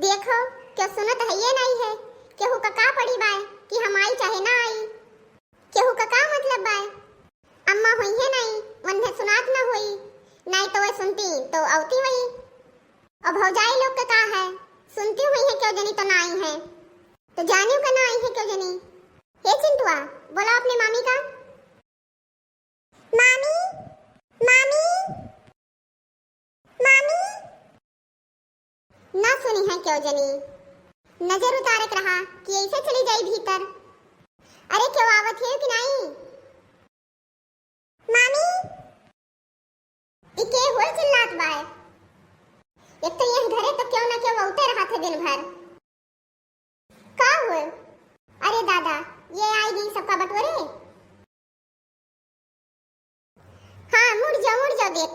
देखो क्यों सुनत है ये नहीं है। केहू का का पड़ी बाय कि हम आई चाहे ना आई। केहू का का मतलब बाय। अम्मा हुई है नहीं वन्हे सुनात ना हुई, नहीं तो वे सुनती तो आवती हुई। अब भौजाई लोग का का है, सुनती हुई है क्यों जनी तो ना आई है, तो जानियो का ना आई है क्यों जनी। हे चिंटुआ बोला अपनी मामी का। मामी मामी मामी ना सुनी है क्यों जनी। नजर उतारे रहा कि ऐसे चली जाई भीतर। अरे क्यों आवत है कि नहीं मामी। इके होल चिल्लात बाय। एक तो यह घरे तो क्यों ना क्यों उठते रहा थे दिन भर। का हुए? अरे दादा ये आई गई सबका बटोरे। हाँ मुड़ जाओ देख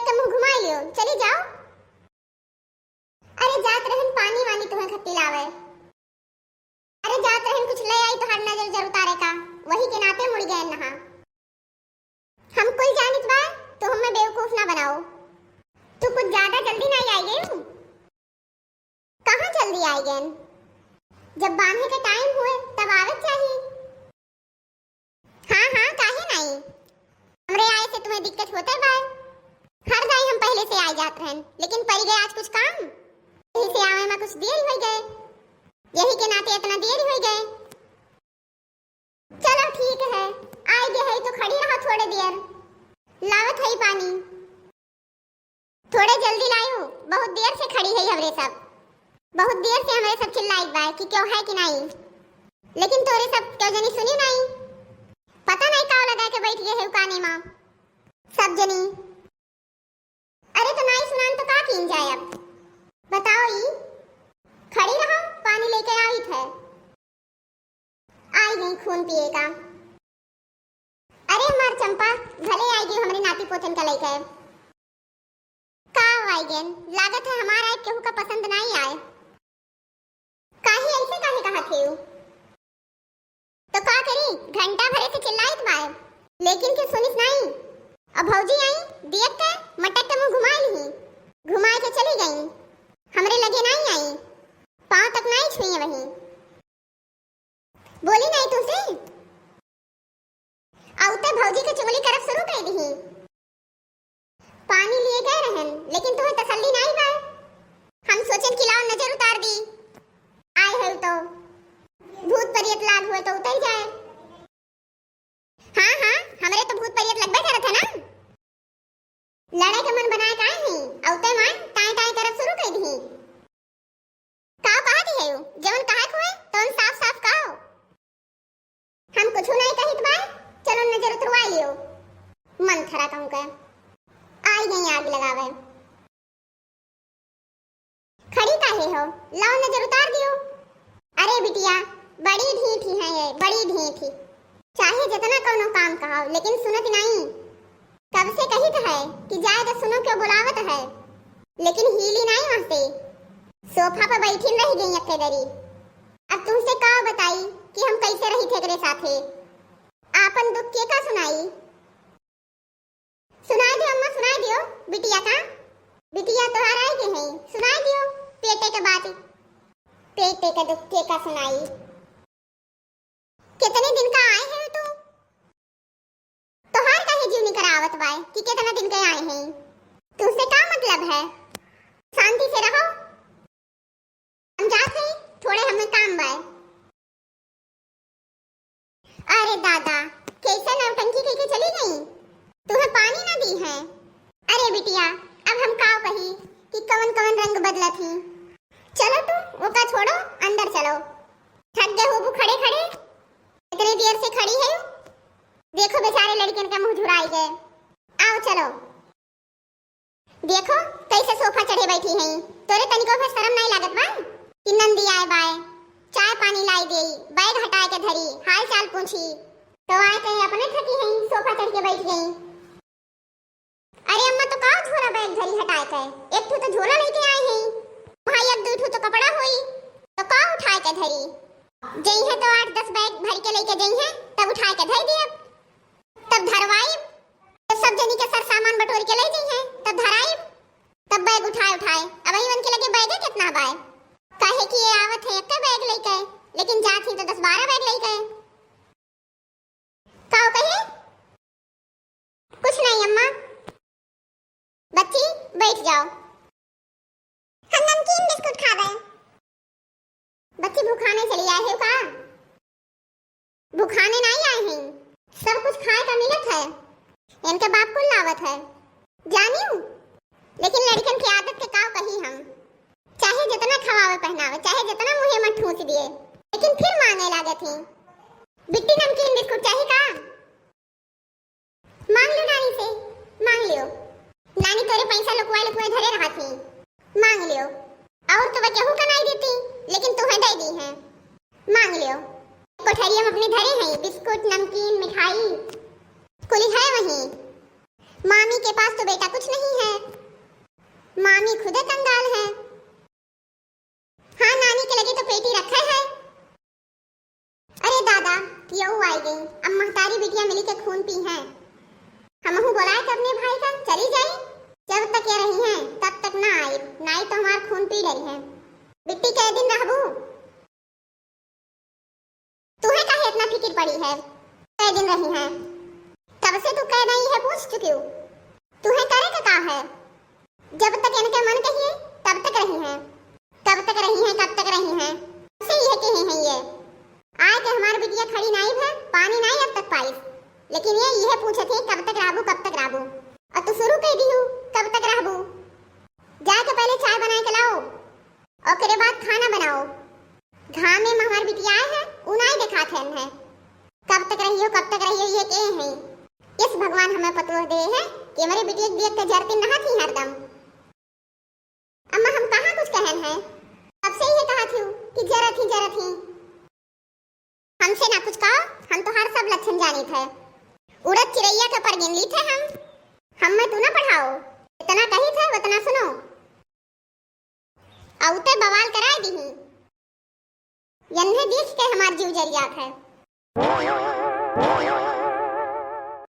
के मुंह घुमा लियो चली जाओ। अरे जात रहन पानी वानी तुम्हें खत्ती लावे। अरे जात रहन कुछ ले आई तो हर नजर जरूर उतारे का, वही के नाते मुड़ गए नहा। हम कोई जानित बा तो हमें बेवकूफ ना बनाओ। तू कुछ ज्यादा जल्दी नहीं आई गई। कहाँ जल्दी आई गई, जब बांधे का टाइम हुए तब आवे चाहिए। हाँ हाँ काहे नहीं, हमरे आए से तुम्हें दिक्कत होते बा। हर दाई हम पहले से आ जात रहन, लेकिन पड़ गए आज कुछ काम, यही से आवे में कुछ देर हो गए, यही के नाते इतना देर हो गए। चलो ठीक है आई गए है तो खड़ी रहो थोड़े देर, लावत है पानी। थोड़े जल्दी लायू, बहुत देर से खड़ी है हमरे सब, बहुत देर से हमारे सब चिल्लाई बा कि क्यों है कि नहीं, लेकिन तोरे सब क्यों जनी सुनी नहीं। पता नहीं काव लगा के बैठ गए है उकाने मां सब जनी। अरे तो नहीं सुनान तो का कीन जाए। अब बताओ ई खड़ी रहो पानी लेके आई थे, आई गई खून पिए का। अरे हमार चंपा भले आई गई हमारे नाती पोतन का लेके। का आई गई लागत है हमारा एक केहू का पसंद नहीं आए। काहे ऐसे काहे कहा थे तो का करी, घंटा भरे से चिल्लाइत बाय, लेकिन क्यों सुनिस नहीं। अब भौजी आई देख के मटक के मुंह घुमा के चली गई, हमरे लगे नहीं आई, पांव तक नहीं छुई वही। बोली नहीं तुझसे औते भौजी के चुगली करब शुरू कर दी। पानी लिए गए रहन लेकिन तुम्हें तसल्ली नहीं बा। हम सोचन कि लाओ नजर उतार दी, आए है तो भूत परियत लाग हुए तो उतर जाए। हाँ हाँ हमरे तो भूत परियत लगबे करत है ना। लड़ाई का मन बनाए काहे ही औते मान टाई टाई करब शुरू कर दी। का कहत है जवन कहा हुए तो साफ साफ कहो। हम कुछ नहीं कहित बा, चलो नजर उतरवा लियो। मन खरा कहूं का आई गई आग लगावे। खड़ी काहे हो, लाओ नजर उतार दियो। अरे बिटिया बड़ी ढीठी है ये, बड़ी ढीठी, चाहे जितना कोनो काम कहो लेकिन सुनत नहीं। कब से कहित है कि जाए तो सुनो क्यों बुलावत है, लेकिन हीली नहीं वहां। सोफा पर बैठी रह गई अकेदरी। अब तुमसे का बताई कि हम कैसे रही थे तेरे साथे। आपन दुख के का सुनाई। सुनाई दियो अम्मा सुनाई दियो। बिटिया का बिटिया तो आ रही है, सुनाई दियो पेटे के बात, पेटे का दुख के का सुनाई। कितने दिन का आए हैं तू, तो हर कहीं जीवनी करावत बाय कि कितना दिन के आए हैं। तुमसे क्या मतलब है, शांति से रहो। हम जाते हैं थोड़े हमें काम बाय। अरे दादा कैसे नौटंकी करके चली गई, तुम्हें पानी ना दी है। अरे बिटिया अब हम काव कही कि कवन कवन रंग बदला थी। चलो तू वो का छोड़ो, अंदर चलो। थक गए हो खड़े खड़े, इतनी देर से खड़ी है। देखो बेचारे लड़कियों के मुंह झुराई गए। आओ चलो, देखो कैसे सोफा चढ़े बैठी हैं। तोरे तनिको भी शर्म नहीं लागत बा कि नंदी आए बाय, चाय पानी लाई देई, बैग हटाए के धरी, हाल चाल पूछी, तो आए कहीं अपने थकी हैं सोफा चढ़ के बैठ गई। अरे अम्मा तो का झोला बैग धरी हटाए के, एक तो झोला लेके आए हैं, भाई अब दो तो कपड़ा हुई तो का उठाए के धरी। जई है तो 8-10 बैग भर के लेके जई है, तब उठाए के धर दिए, तब धरवाई, तो सब जनी के सर सामान बटोर के ले जई है, तब धराई, तब बैग उठाए अब आई बन के लगे बैग कितना ना बाय। काहे कि ये आवत है एक बैग लेके, लेकिन जात ही तो 10-12 बैग लेके। काओ कहे? कुछ नहीं अम्मा। बच्ची बैठ जाओ, हम नमकीन बिस्कुट खावे। बच्ची भूखाने चली आए हो का? भूखाने नहीं आए हैं, सब कुछ खाए का मिलत है। इनके बाप को लावत है जानियो, लेकिन लड़कन की आदत के काव कही हम। चाहे जितना खवावे पहनावे, चाहे जितना मुंह में ठूस दिए, लेकिन फिर मांगे लागे थी। बिट्टी नमकीन बिस्कुट चाहिए का? मांग लो नानी से, मांग लियो। नानी तोरे पैसा लुकवाए धरे रहा थी, मांग लियो। और तो केहू का नहीं देती, लेकिन तुम्हें दे दी है, मांग लियो। कोठरिया में अपने धरे हैं बिस्कुट नमकीन मिठाई कुली है वहीं। मामी के पास तो बेटा कुछ नहीं है, मामी खुदे कंगाल है। हाँ नानी के लगे तो पेटी रखा है। अरे दादा यू आई गई, अब महतारी बिटिया मिली के खून पी है। हमहू बोलाए थे अपने भाई का चली जाई, जब तक ये रही हैं तब तक ना आई, नहीं तो हमारा खून पी रही है। बिट्टी कै दिन रहबू? तुम्हें काहे इतना फिक्र पड़ी है? कै दिन रही है? तब से तू कह रही है, पूछ चुकी हूँ। तुम्हें करे का है? जब तक इनके मन कहिए तब तक रही है, कब तक रही है, कब तक रही है, से ये कहे हैं ये। आए के हमारी बिटिया खड़ी नहीं है, पानी नहीं अब तक पाई, लेकिन ये पूछे थे कब तक राबू, कब तक राबू। और तू शुरू कर दी हूँ कब तक राबू। जाके पहले चाय बना के लाओ और के बाद खाना बनाओ। घाम में हमारी बिटिया आए है, उनाई दिखाते हैं कब तक रही हो, कब तक रही हो, ये कहे हैं। इस भगवान हमें पतो दे है कि हमारी बिटिया देख के जरती नहा थी हरदम। अम्मा हम कहाँ कुछ कहन है, अब से ये कहा थी कि जरा थी। हमसे ना कुछ कहो, हम तो हर सब लक्षण जानी थे। उड़द चिड़ैया के पर गिन ली थे हम में तू ना पढ़ाओ, इतना कही थे उतना सुनो। औते बवाल कराए दी, यन्हे देख के हमार जीव जरिया है।